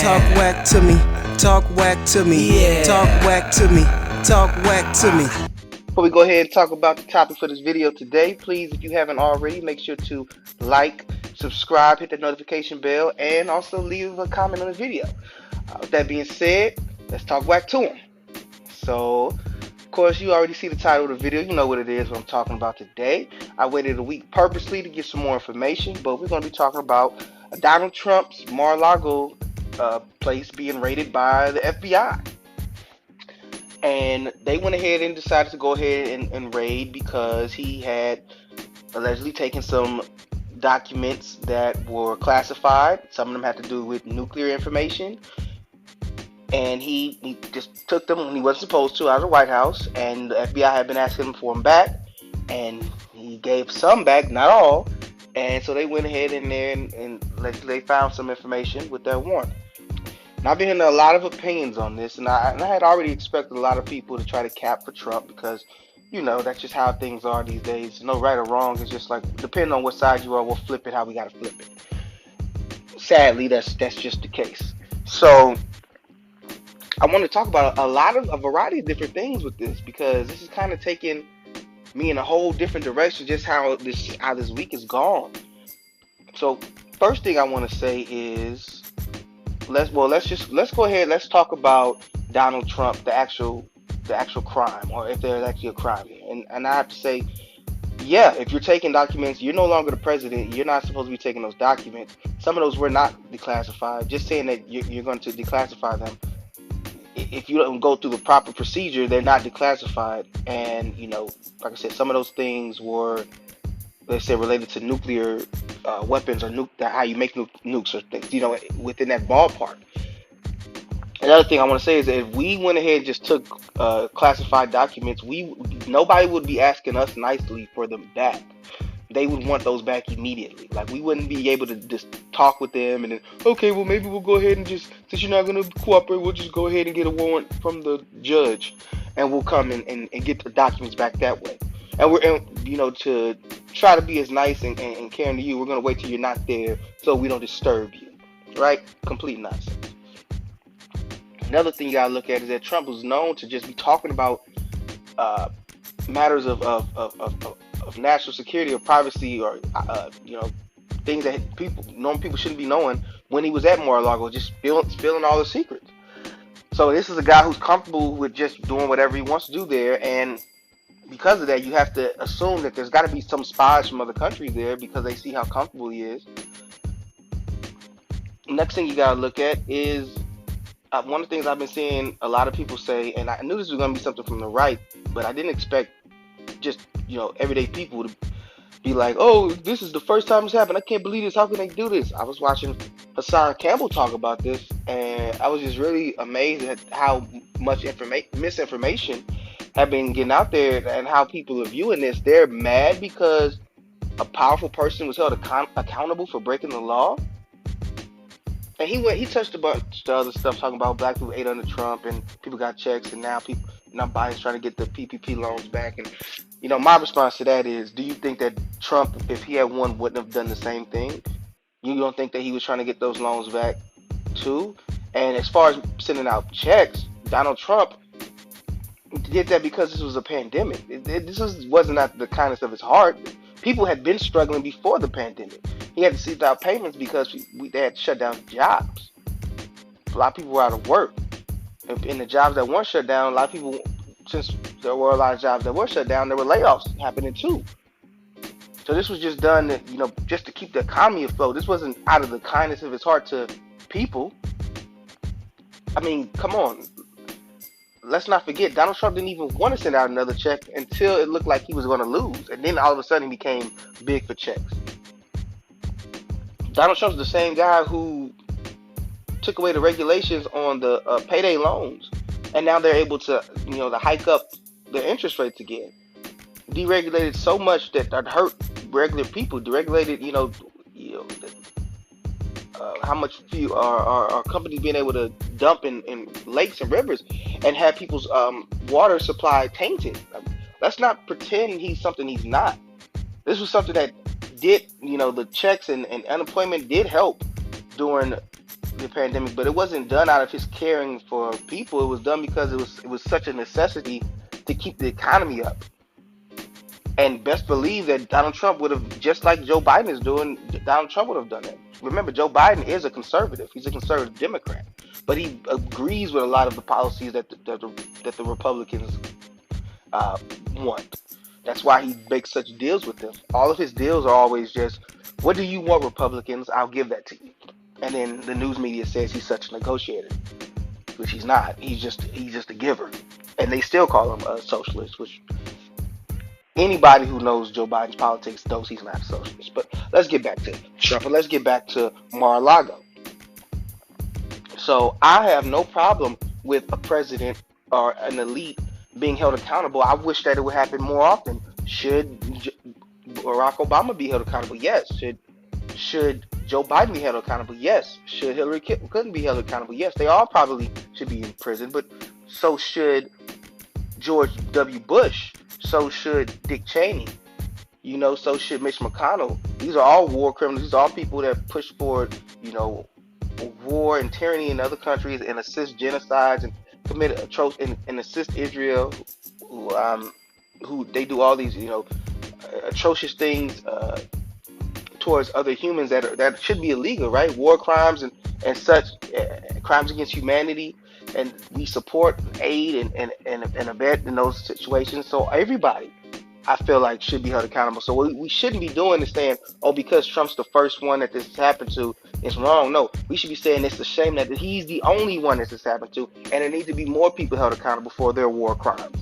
Talk whack to me. Talk whack to me. Yeah. Talk whack to me. Talk whack to me. Before we go ahead and talk about the topic for this video today, please, if you haven't already, make sure to like, subscribe, hit the notification bell, and also leave a comment on the video. With that being said, let's talk whack to them. So, of course, you already see the title of the video. You know what it is, what I'm talking about today. I waited a week purposely to get some more information, but we're going to be talking about Donald Trump's Mar-a-Lago place being raided by the FBI. And they went ahead and decided to go ahead and raid because he had allegedly taken some documents that were classified. Some of them had to do with nuclear information. And he just took them when he wasn't supposed to out of the White House. And the FBI had been asking him for them back. And he gave some back, not all. And so they went ahead in there and they found some information with their warrant. Now, I've been hearing a lot of opinions on this, and I had already expected a lot of people to try to cap for Trump because, you know, that's just how things are these days. No right or wrong. It's just like, depending on what side you are, we'll flip it how we got to flip it. Sadly, that's just the case. So, I want to talk about a variety of different things with this because this is kind of taking me in a whole different direction, just how this week is gone. So, first thing I want to say is, let's go ahead. Let's talk about Donald Trump, the actual crime, or if there's actually a crime here. And I have to say, yeah, if you're taking documents, you're no longer the president. You're not supposed to be taking those documents. Some of those were not declassified. Just saying that you're going to declassify them, if you don't go through the proper procedure, they're not declassified. And you know, like I said, some of those things were, let's say, related to nuclear weapons or how you make nukes or things, you know, within that ballpark. Another thing I want to say is that if we went ahead and just took classified documents, nobody would be asking us nicely for them back. They would want those back immediately. Like, we wouldn't be able to just talk with them and then, okay, well, maybe we'll go ahead and just, since you're not going to cooperate, we'll just go ahead and get a warrant from the judge and we'll come and get the documents back that way. And you know, to try to be as nice and caring to you, we're going to wait till you're not there so we don't disturb you, right? Complete nonsense. Another thing you got to look at is that Trump was known to just be talking about matters of national security or privacy or, you know, things that normal people shouldn't be knowing when he was at Mar-a-Lago, just spilling all the secrets. So this is a guy who's comfortable with just doing whatever he wants to do there, and because of that, you have to assume that there's got to be some spies from other countries there because they see how comfortable he is. Next thing you got to look at is one of the things I've been seeing a lot of people say, and I knew this was going to be something from the right, but I didn't expect just, you know, everyday people to be like, oh, this is the first time this happened. I can't believe this. How can they do this? I was watching Hassan Campbell talk about this, and I was just really amazed at how much misinformation have been getting out there and how people are viewing this. They're mad because a powerful person was held accountable for breaking the law. And he touched a bunch of other stuff, talking about black people ate under Trump and people got checks, and now Biden's trying to get the PPP loans back. And you know, my response to that is, do you think that Trump, if he had won, wouldn't have done the same thing? You don't think that he was trying to get those loans back too? And as far as sending out checks, Donald Trump did that because this was a pandemic. Wasn't not the kindness of his heart. People had been struggling before the pandemic. He had to seek out payments because they had to shut down jobs. A lot of people were out of work. In the jobs that weren't shut down, a lot of people, since there were a lot of jobs that were shut down, there were layoffs happening too. So this was just done, you know, just to keep the economy afloat. This wasn't out of the kindness of his heart to people. I mean, come on. Let's not forget, Donald Trump didn't even want to send out another check until it looked like he was going to lose. And then all of a sudden he became big for checks. Donald Trump's the same guy who took away the regulations on the payday loans. And now they're able to, you know, to hike up their interest rates again. Deregulated so much that hurt regular people. Deregulated, how much are companies being able to dump in lakes and rivers and have people's water supply tainted. Let's not pretend he's something he's not. This was something that did, the checks and unemployment did help during the pandemic, but it wasn't done out of his caring for people. It was done because it was such a necessity to keep the economy up. And best believe that Donald Trump would have, just like Joe Biden is doing, Donald Trump would have done that. Remember, Joe Biden is a conservative. He's a conservative Democrat, but he agrees with a lot of the policies that the Republicans want. That's why he makes such deals with them. All of his deals are always just, "What do you want, Republicans? I'll give that to you." And then the news media says he's such a negotiator, which he's not. He's just a giver, and they still call him a socialist, which anybody who knows Joe Biden's politics knows he's not a socialist. But let's get back to Trump, and let's get back to Mar-a-Lago. So I have no problem with a president or an elite being held accountable. I wish that it would happen more often. Should Barack Obama be held accountable? Yes. Should Joe Biden be held accountable? Yes. Should Hillary Clinton be held accountable? Yes. They all probably should be in prison, but so should George W. Bush. So should Dick Cheney. So should Mitch McConnell. These are all war criminals. These are all people that push forward, war and tyranny in other countries and assist genocides and commit and assist Israel, who they do all these, atrocious things towards other humans that should be illegal, right? War crimes and such, crimes against humanity, and we support, aid, and abet in those situations. So everybody, I feel like, should be held accountable. So what we shouldn't be doing is saying, "Oh, because Trump's the first one that this happened to, it's wrong." No, we should be saying it's a shame that he's the only one that this happened to, and there need to be more people held accountable for their war crimes.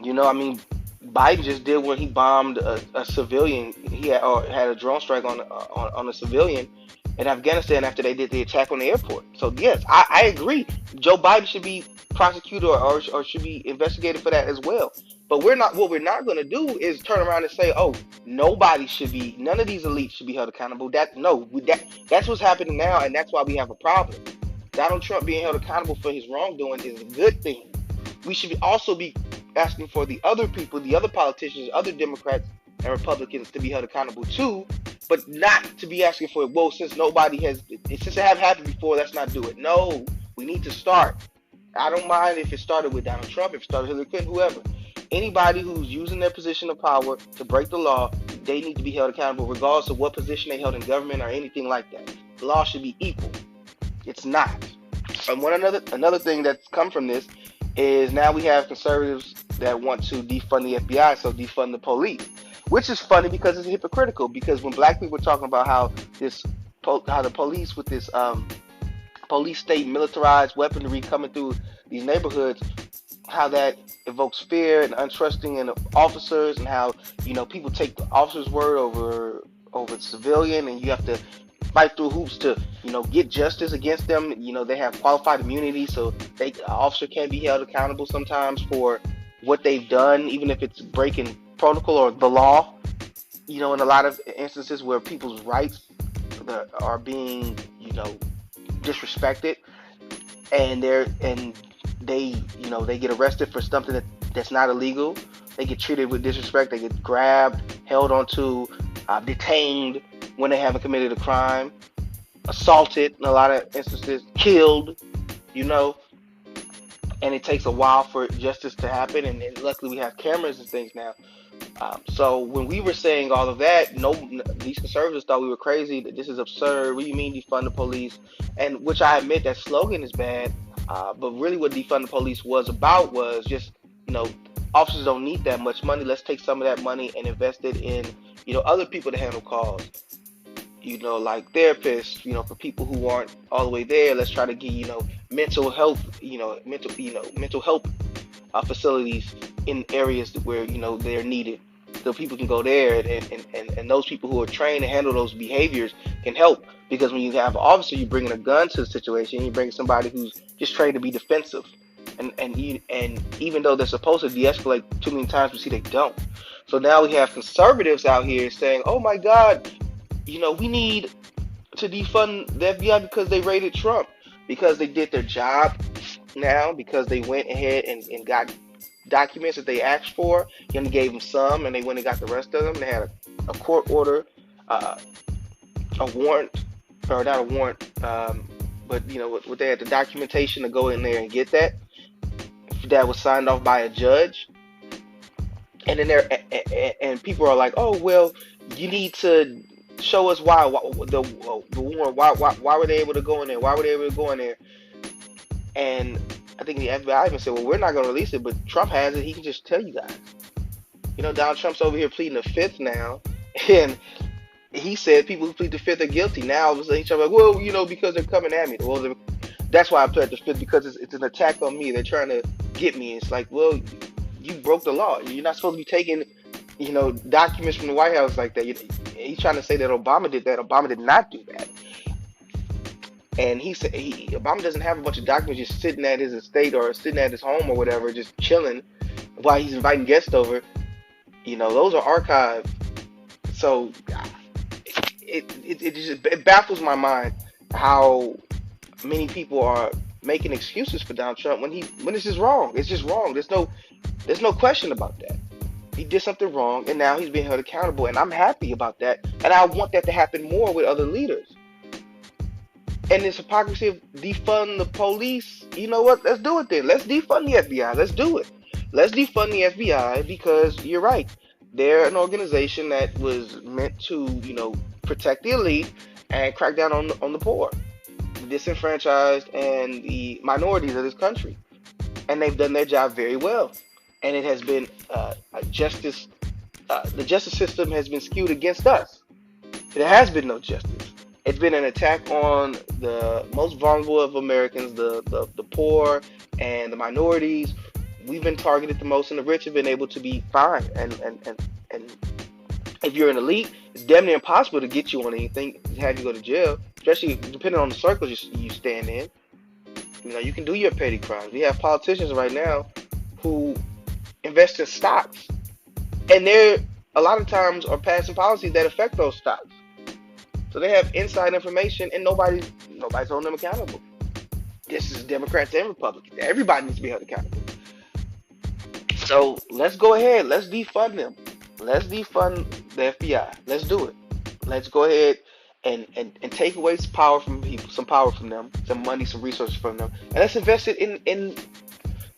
Biden just did when he bombed a civilian. He had a drone strike on a civilian in Afghanistan after they did the attack on the airport. So yes, I agree. Joe Biden should be prosecuted or should be investigated for that as well. But what we're not going to do is turn around and say, "Oh, none of these elites should be held accountable." That's what's happening now, and that's why we have a problem. Donald Trump being held accountable for his wrongdoing is a good thing. We should also be asking for the other people, the other politicians, other Democrats and Republicans to be held accountable too, but not to be asking for it. Well, since it hasn't happened before, let's not do it. No, we need to start. I don't mind if it started with Donald Trump, if it started with Hillary Clinton, whoever. Anybody who's using their position of power to break the law, they need to be held accountable regardless of what position they held in government or anything like that. The law should be equal. It's not. And another thing that's come from this is now we have conservatives that want to defund the FBI, so defund the police, which is funny because it's hypocritical. Because when black people are talking about how the police with this police state militarized weaponry coming through these neighborhoods, how that evokes fear and untrusting in the officers, and how people take the officer's word over the civilian, and you have to fight through hoops to get justice against them. They have qualified immunity, so the officer can't be held accountable sometimes for what they've done, even if it's breaking protocol or the law. In a lot of instances where people's rights are being disrespected, and they get arrested for something that's not illegal. They get treated with disrespect. They get grabbed, held onto, detained when they haven't committed a crime, assaulted in a lot of instances, killed, and it takes a while for justice to happen. And luckily we have cameras and things now. So when we were saying all of that, these conservatives thought we were crazy, that this is absurd. What do you mean defund the police? And which I admit that slogan is bad. But really what defund the police was about was just, officers don't need that much money. Let's take some of that money and invest it in, other people to handle calls. Like therapists, for people who aren't all the way there. Let's try to get, mental health, mental health facilities in areas where, they're needed. So people can go there, and those people who are trained to handle those behaviors can help. Because when you have an officer, you're bringing a gun to the situation. You're bringing somebody who's just trained to be defensive. And even though they're supposed to de-escalate too many times, we see they don't. So now we have conservatives out here saying, "Oh my God, we need to defund the FBI because they raided Trump, because they did their job now, because they went ahead and got documents that they asked for, and gave them some, and they went and got the rest of them. They had a court order, a warrant or not a warrant, but what they had the documentation to go in there and get that was signed off by a judge, and then and people are like, oh well, you need to show us why the warrant, why were they able to go in there? Why were they able to go in there? And I think the FBI even said, well, we're not going to release it, but Trump has it. He can just tell you guys. Donald Trump's over here pleading the fifth now, and he said people who plead the fifth are guilty. Now all of a sudden he's like, well, because they're coming at me. Well, that's why I pled the fifth, because it's an attack on me. They're trying to get me. It's like, well, you broke the law. You're not supposed to be taking, documents from the White House like that. He's trying to say that Obama did that. Obama did not do that. And he said Obama doesn't have a bunch of documents just sitting at his estate or sitting at his home or whatever, just chilling while he's inviting guests over. Those are archived. So it baffles my mind how many people are making excuses for Donald Trump when it's just wrong. It's just wrong. There's no question about that. He did something wrong, and now he's being held accountable, and I'm happy about that. And I want that to happen more with other leaders. And this hypocrisy of defund the police, you know what? Let's do it then. Let's defund the FBI. Let's do it. Let's defund the FBI, because you're right. They're an organization that was meant to, protect the elite and crack down on the poor, the disenfranchised, and the minorities of this country. And they've done their job very well. And it has been the justice system has been skewed against us. There has been no justice. It's been an attack on the most vulnerable of Americans, the poor and the minorities. We've been targeted the most, and the rich have been able to be fine. And if you're an elite, it's damn near impossible to get you on anything, have you go to jail, especially depending on the circles you stand in. You can do your petty crimes. We have politicians right now who invest in stocks, and they're a lot of times are passing policies that affect those stocks. So they have inside information, and nobody's holding them accountable. This is Democrats and Republicans. Everybody needs to be held accountable. So let's go ahead. Let's defund them. Let's defund the FBI. Let's do it. Let's go ahead and take away some power from people, some power from them, some money, some resources from them, and let's invest it in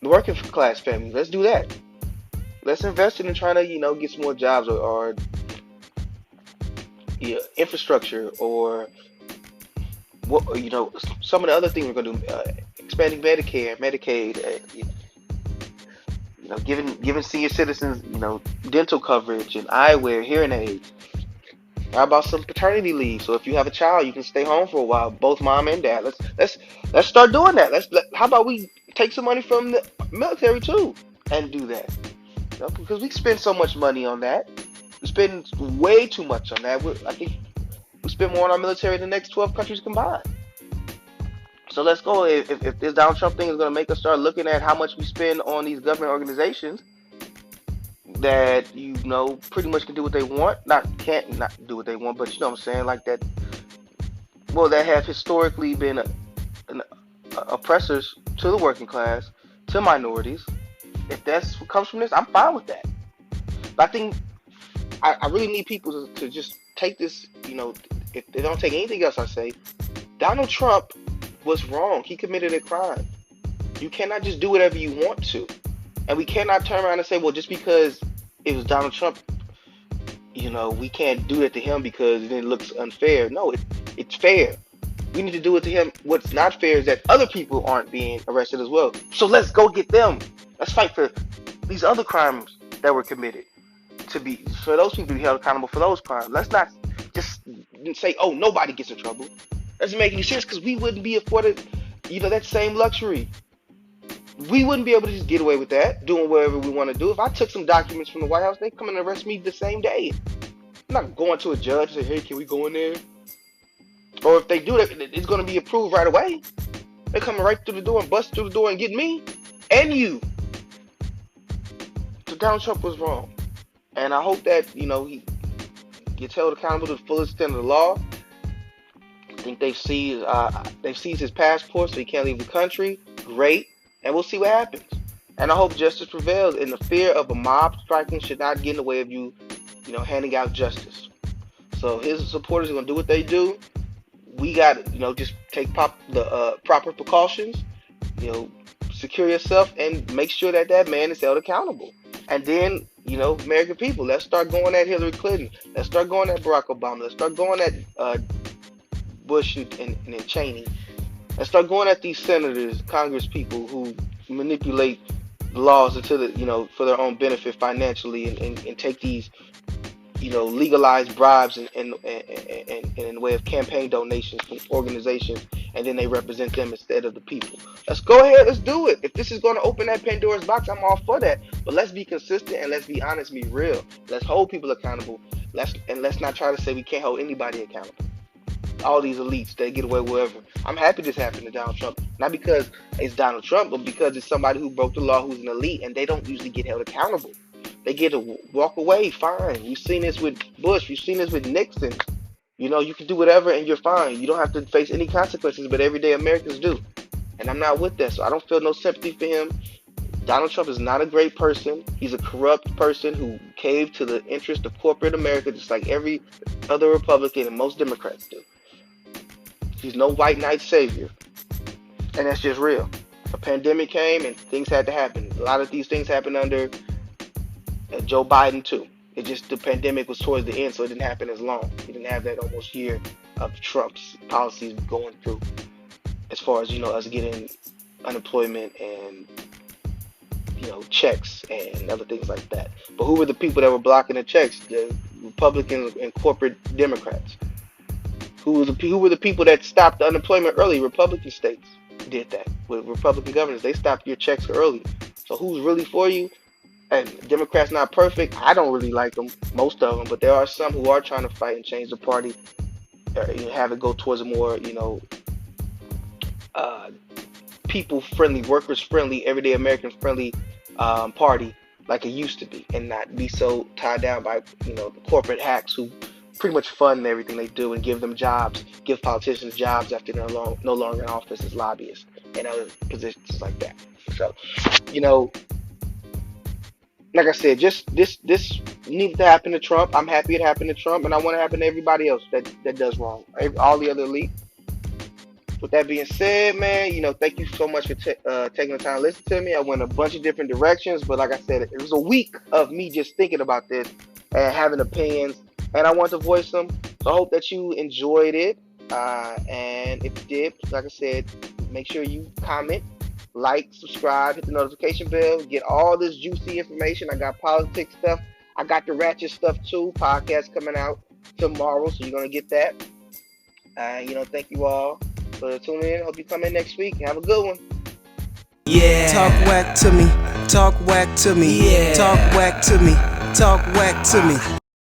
the working class family. Let's do that. Let's invest it in trying to get some more jobs or infrastructure, or what some of the other things we're going to do, expanding Medicare, Medicaid, giving senior citizens dental coverage and eyewear, hearing aids. How about some paternity leave? So if you have a child, you can stay home for a while, both mom and dad. Let's start doing that. How about we take some money from the military too and do that? Because we spend so much money on that. We spend way too much on that. I think we spend more on our military than the next 12 countries combined. So let's go. If this Donald Trump thing is going to make us start looking at how much we spend on these government organizations that pretty much can do what they want, can't not do what they want, but you know what I'm saying, like that. Well, that have historically been oppressors to the working class, to minorities. If that's what comes from this, I'm fine with that. But I think I really need people to just take this, if they don't take anything else I say, Donald Trump was wrong. He committed a crime. You cannot just do whatever you want to. And we cannot turn around and say, well, just because it was Donald Trump, we can't do it to him because it looks unfair. No, it's fair. We need to do it to him. What's not fair is that other people aren't being arrested as well. So let's go get them. Let's fight for these other crimes that were committed, for those people to be held accountable for those crimes. Let's not just say, oh, nobody gets in trouble. Doesn't make any sense, because we wouldn't be afforded, that same luxury. We wouldn't be able to just get away with that, doing whatever we want to do. If I took some documents from the White House, they'd come and arrest me the same day. I'm not going to a judge and say, hey, can we go in there? Or if they do that, it's going to be approved right away. They're coming right through the door and bust through the door and get me and you. So Donald Trump was wrong. And I hope that, he gets held accountable to the fullest extent of the law. I think they've seized his passport, so he can't leave the country. Great. And we'll see what happens. And I hope justice prevails. And the fear of a mob striking should not get in the way of you, handing out justice. So his supporters are going to do what they do. we got, just take the proper precautions, you know, secure yourself and make sure that that man is held accountable. And then, American people, let's start going at Hillary Clinton. Let's start going at Barack Obama. Let's start going at Bush and Cheney. Let's start going at these senators, Congress people who manipulate the laws into for their own benefit financially, and take these legalized bribes and in the way of campaign donations from organizations, and then they represent them instead of the people. Let's go ahead, let's do it. If this is going to open that Pandora's box, I'm all for that. But let's be consistent and let's be honest, be real. Let's hold people accountable. Let's not try to say we can't hold anybody accountable. All these elites, they get away with whatever. I'm happy this happened to Donald Trump, not because it's Donald Trump, but because it's somebody who broke the law, who's an elite, and they don't usually get held accountable. They get to walk away fine. We've seen this with Bush. We've seen this with Nixon. You can do whatever and you're fine. You don't have to face any consequences, but everyday Americans do. And I'm not with that, so I don't feel no sympathy for him. Donald Trump is not a great person. He's a corrupt person who caved to the interest of corporate America, just like every other Republican and most Democrats do. He's no white knight savior. And that's just real. A pandemic came and things had to happen. A lot of these things happened under Joe Biden too. The pandemic was towards the end, so it didn't happen as long. He didn't have that almost year of Trump's policies going through, as far as us getting unemployment and checks and other things like that. But who were the people that were blocking the checks? The Republicans and corporate Democrats. Who were the people that stopped the unemployment early? Republican states did that with Republican governors. They stopped your checks early. So who's really for you? And Democrats not perfect. I don't really like them, most of them, but there are some who are trying to fight and change the party, have it go towards a more, people-friendly, workers-friendly, everyday American-friendly party like it used to be, and not be so tied down by, the corporate hacks who pretty much fund everything they do and give them jobs, give politicians jobs after they're no longer in office as lobbyists and other positions like that. So, like I said, just this needs to happen to Trump. I'm happy it happened to Trump, and I want it to happen to everybody else that does wrong. All the other elite. With that being said, man, thank you so much for taking the time to listen to me. I went a bunch of different directions, but like I said, it was a week of me just thinking about this and having opinions, and I want to voice them. So I hope that you enjoyed it. And if you did, like I said, make sure you comment, like, subscribe, hit the notification bell, get all this juicy information. I got politics stuff. I got the ratchet stuff too. Podcast coming out tomorrow, so you're going to get that. Thank you all for tuning in. Hope you come in next week. Have a good one. Yeah. Talk whack to me. Talk whack to me. Yeah. Talk whack to me. Talk whack to me.